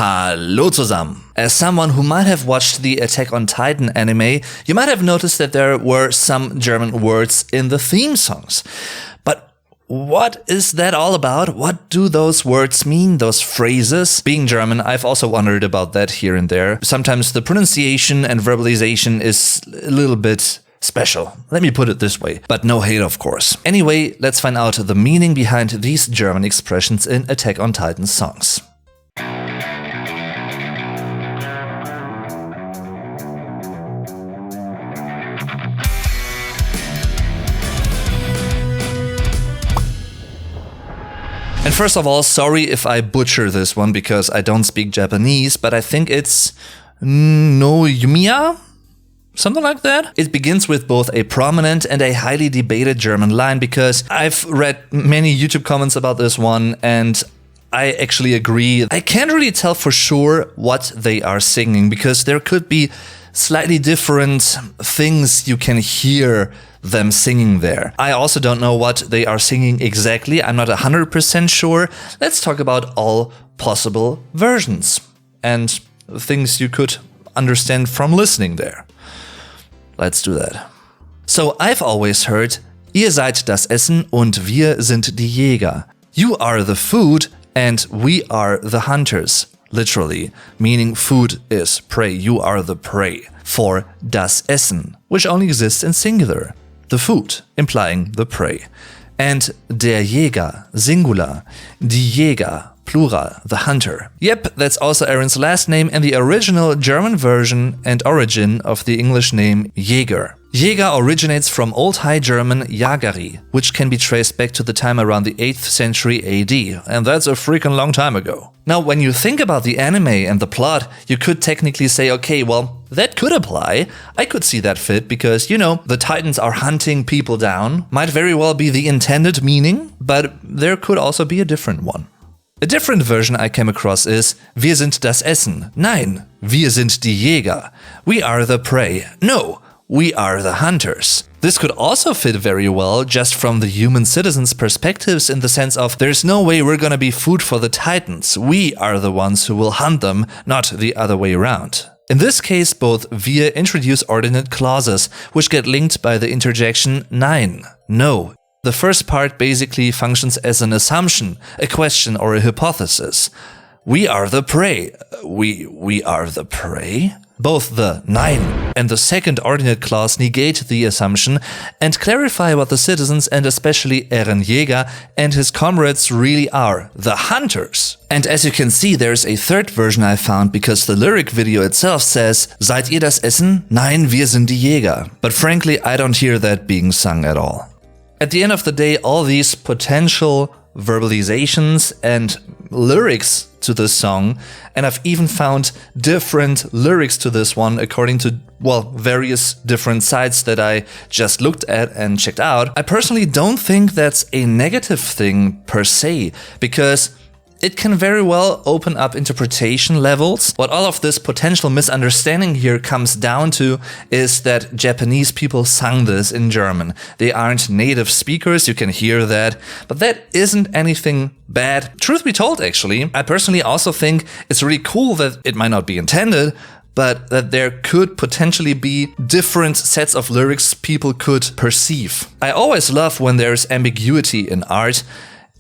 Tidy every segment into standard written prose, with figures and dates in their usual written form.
Hallo zusammen! As someone who might have watched the Attack on Titan anime, you might have noticed that there were some German words in the theme songs. But what is that all about? What do those words mean, those phrases? Being German, I've also wondered about that here and there. Sometimes the pronunciation and verbalization is a little bit special. Let me put it this way. But no hate, of course. Anyway, let's find out the meaning behind these German expressions in Attack on Titan songs. And first of all, sorry if I butcher this one because I don't speak Japanese, but I think it's no Yumiya? Something like that. It begins with both a prominent and a highly debated German line because I've read many YouTube comments about this one and I actually agree. I can't really tell for sure what they are singing because there could be slightly different things you can hear them singing there. I also don't know what they are singing exactly. I'm not 100% sure. Let's talk about all possible versions and things you could understand from listening there. Let's do that. So I've always heard, ihr seid das Essen und wir sind die Jäger. You are the food and we are the hunters. Literally, meaning food is prey. You are the prey. For das Essen, which only exists in singular. The food, implying the prey. And der Jäger, singular. Die Jäger, plural, the hunter. Yep, that's also Eren's last name in the original German version and origin of the English name Jäger. Jäger originates from Old High German Jageri, which can be traced back to the time around the 8th century AD, and that's a freaking long time ago. Now, when you think about the anime and the plot, you could technically say, okay, well, that could apply. I could see that fit because, you know, the Titans are hunting people down. Might very well be the intended meaning, but there could also be a different one. A different version I came across is Wir sind das Essen. Nein, wir sind die Jäger. We are the prey. No, we are the hunters. This could also fit very well just from the human citizens' perspectives in the sense of there's no way we're gonna be food for the Titans. We are the ones who will hunt them, not the other way around. In this case, both wir introduce ordinate clauses, which get linked by the interjection nein, no. The first part basically functions as an assumption, a question or a hypothesis. We are the prey. We are the prey? Both the nein and the second ordinate clause negate the assumption and clarify what the citizens and especially Eren Jäger and his comrades really are, the hunters. And as you can see, there's a third version I found because the lyric video itself says, Seid ihr das Essen? Nein, wir sind die Jäger. But frankly, I don't hear that being sung at all. At the end of the day, all these potential verbalizations and lyrics to this song, and I've even found different lyrics to this one according to, well, various different sites that I just looked at and checked out. I personally don't think that's a negative thing per se, because it can very well open up interpretation levels. What all of this potential misunderstanding here comes down to is that Japanese people sung this in German. They aren't native speakers, you can hear that, but that isn't anything bad. Truth be told, actually, I personally also think it's really cool that it might not be intended, but that there could potentially be different sets of lyrics people could perceive. I always love when there's ambiguity in art,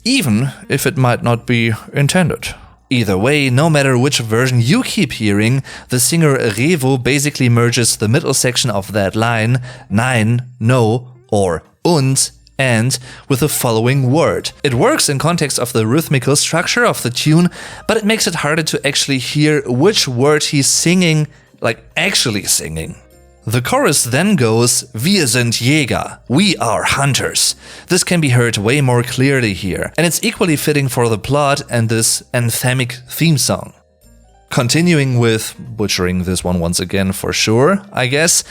even if it might not be intended. Either way, no matter which version you keep hearing, the singer Revo basically merges the middle section of that line, nein, no, or und, and, with the following word. It works in context of the rhythmical structure of the tune, but it makes it harder to actually hear which word he's singing, like actually singing. The chorus then goes, Wir sind Jäger, we are hunters. This can be heard way more clearly here, and it's equally fitting for the plot and this anthemic theme song. Continuing with, butchering this one once again for sure, I guess,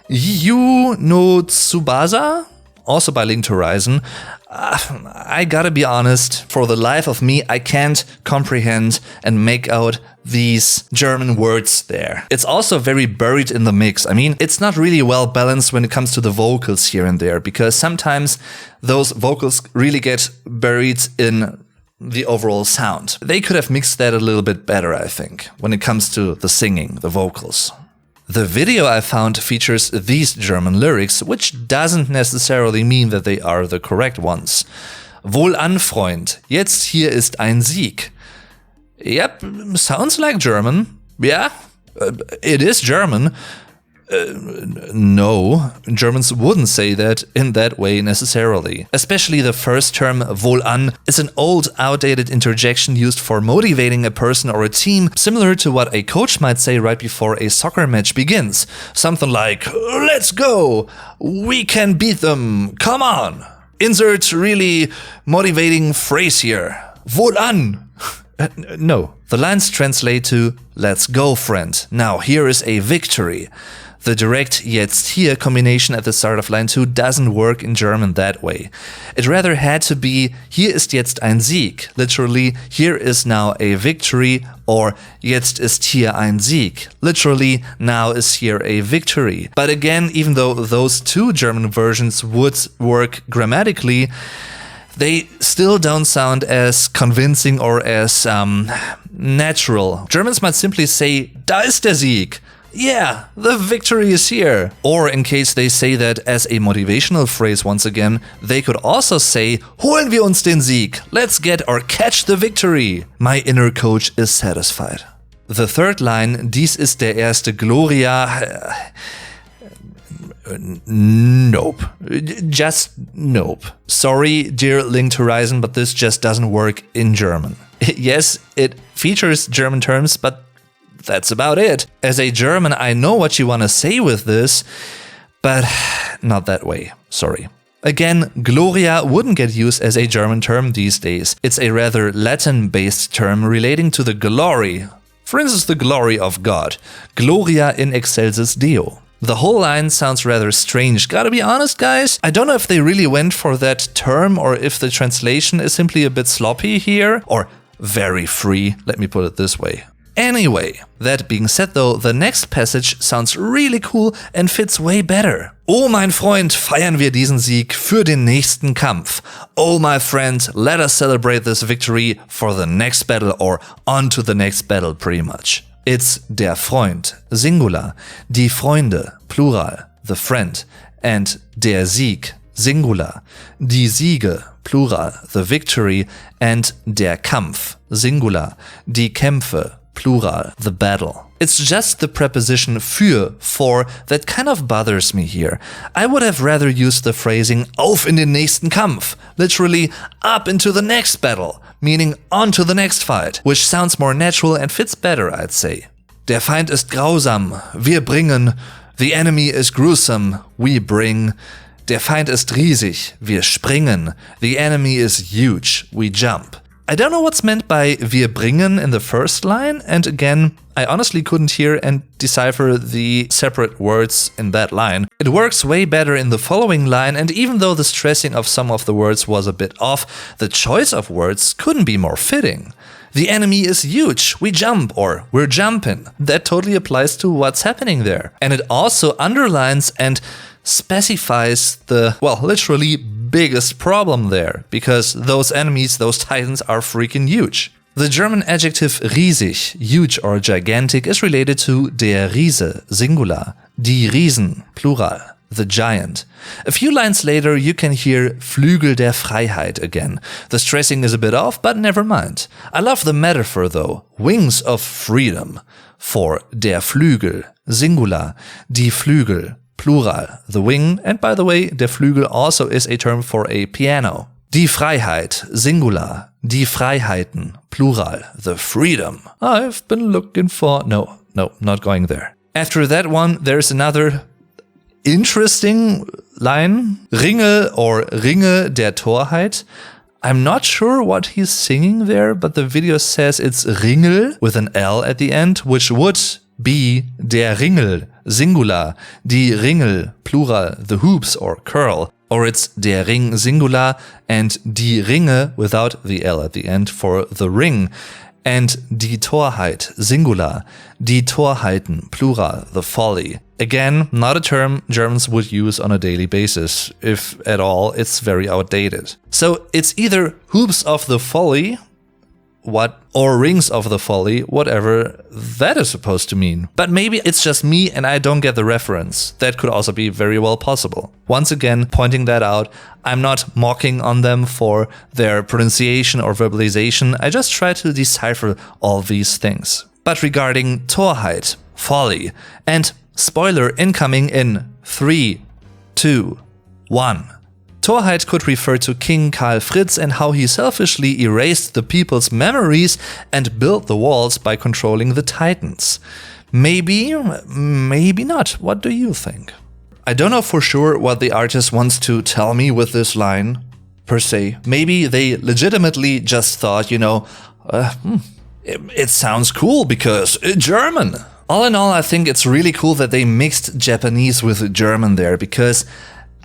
Yu no Tsubasa? Also by Linked Horizon. I gotta be honest, for the life of me, I can't comprehend and make out these German words there. It's also very buried in the mix. I mean, it's not really well balanced when it comes to the vocals here and there, because sometimes those vocals really get buried in the overall sound. They could have mixed that a little bit better, I think, when it comes to the singing, the vocals. The video I found features these German lyrics, which doesn't necessarily mean that they are the correct ones. Wohlan, Freund, jetzt hier ist ein Sieg. Yep, sounds like German. Yeah, it is German. No, Germans wouldn't say that in that way necessarily. Especially the first term, wohlan, is an old, outdated interjection used for motivating a person or a team, similar to what a coach might say right before a soccer match begins. Something like, let's go, we can beat them, come on. Insert really motivating phrase here. Wohlan. No. The lines translate to, let's go, friend. Now here is a victory. The direct jetzt hier combination at the start of line 2 doesn't work in German that way. It rather had to be hier ist jetzt ein Sieg, literally here is now a victory, or jetzt ist hier ein Sieg, literally now is here a victory. But again, even though those two German versions would work grammatically, they still don't sound as convincing or as natural. Germans might simply say, da ist der Sieg. Yeah, the victory is here. Or in case they say that as a motivational phrase once again, they could also say, holen wir uns den Sieg. Let's get or catch the victory. My inner coach is satisfied. The third line, dies ist der erste Gloria. Nope. Just nope. Sorry, dear Linked Horizon, but this just doesn't work in German. Yes, it features German terms, but that's about it. As a German, I know what you want to say with this, but not that way. Sorry. Again, Gloria wouldn't get used as a German term these days. It's a rather Latin-based term relating to the glory. For instance, the glory of God. Gloria in excelsis Deo. The whole line sounds rather strange. Gotta be honest, guys, I don't know if they really went for that term or if the translation is simply a bit sloppy here, or very free, let me put it this way. Anyway, that being said though, the next passage sounds really cool and fits way better. Oh mein Freund, feiern wir diesen Sieg für den nächsten Kampf. Oh my friend, let us celebrate this victory for the next battle, or on to the next battle pretty much. It's der Freund, Singular, die Freunde, Plural, the friend, and der Sieg, Singular, die Siege, Plural, the victory, and der Kampf, Singular, die Kämpfe, Plural, the battle. It's just the preposition für, for, that kind of bothers me here. I would have rather used the phrasing auf in den nächsten Kampf, literally up into the next battle, meaning on to the next fight, which sounds more natural and fits better, I'd say. Der Feind ist grausam, wir bringen. The enemy is gruesome, we bring. Der Feind ist riesig, wir springen. The enemy is huge, we jump. I don't know what's meant by wir bringen in the first line, and again, I honestly couldn't hear and decipher the separate words in that line. It works way better in the following line, and even though the stressing of some of the words was a bit off, the choice of words couldn't be more fitting. The enemy is huge, we jump, or we're jumping. That totally applies to what's happening there. And it also underlines and specifies the, well, literally biggest problem there, because those enemies, those titans, are freaking huge. The German adjective riesig, huge or gigantic, is related to der Riese, Singular, die Riesen, Plural, the giant. A few lines later you can hear Flügel der Freiheit again. The stressing is a bit off, but never mind. I love the metaphor though, wings of freedom, for der Flügel, Singular, die Flügel, Plural, the wing, and by the way, der Flügel also is a term for a piano. Die Freiheit, Singular, die Freiheiten, Plural, the freedom. I've been looking for... No, not going there. After that one, there's another interesting line, Ringel or Ringe der Torheit. I'm not sure what he's singing there, but the video says it's Ringel with an L at the end, which would be der Ringel, Singular, die Ringel, Plural, the hoops or curl, or it's der Ring, Singular, and die Ringe without the L at the end for the ring, and die Torheit, Singular, die Torheiten, Plural, the folly. Again, not a term Germans would use on a daily basis. If at all, it's very outdated. So it's either hoops of the folly, what, or Rings of the Folly, whatever that is supposed to mean. But maybe it's just me and I don't get the reference. That could also be very well possible. Once again, pointing that out, I'm not mocking on them for their pronunciation or verbalization. I just try to decipher all these things. But regarding Torheit, folly, and spoiler incoming in 3, 2, 1. Torheit could refer to King Karl Fritz and how he selfishly erased the people's memories and built the walls by controlling the Titans. Maybe, maybe not. What do you think? I don't know for sure what the artist wants to tell me with this line, per se. Maybe they legitimately just thought, it sounds cool because German. All in all, I think it's really cool that they mixed Japanese with German there, because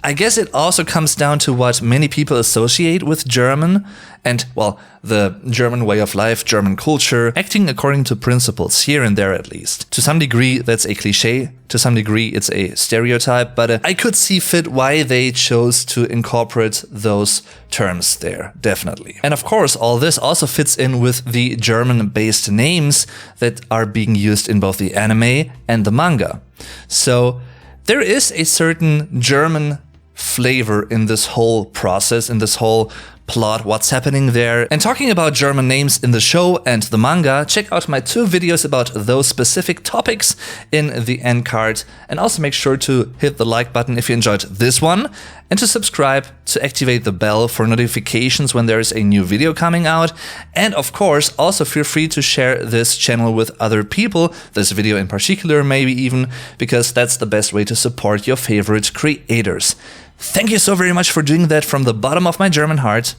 I guess it also comes down to what many people associate with German and, well, the German way of life, German culture, acting according to principles, here and there at least. To some degree, that's a cliche. To some degree, it's a stereotype, but I could see fit why they chose to incorporate those terms there, definitely. And of course, all this also fits in with the German-based names that are being used in both the anime and the manga. So there is a certain German flavor in this whole process, in this whole plot, what's happening there. And talking about German names in the show and the manga, check out my 2 videos about those specific topics in the end card. And also make sure to hit the like button if you enjoyed this one, and to subscribe to activate the bell for notifications when there is a new video coming out. And of course, also feel free to share this channel with other people, this video in particular maybe even, because that's the best way to support your favorite creators. Thank you so very much for doing that from the bottom of my German heart.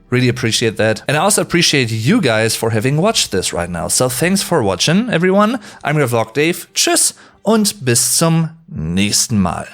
Really appreciate that. And I also appreciate you guys for having watched this right now. So thanks for watching, everyone. I'm your Vlog Dave. Tschüss und bis zum nächsten Mal.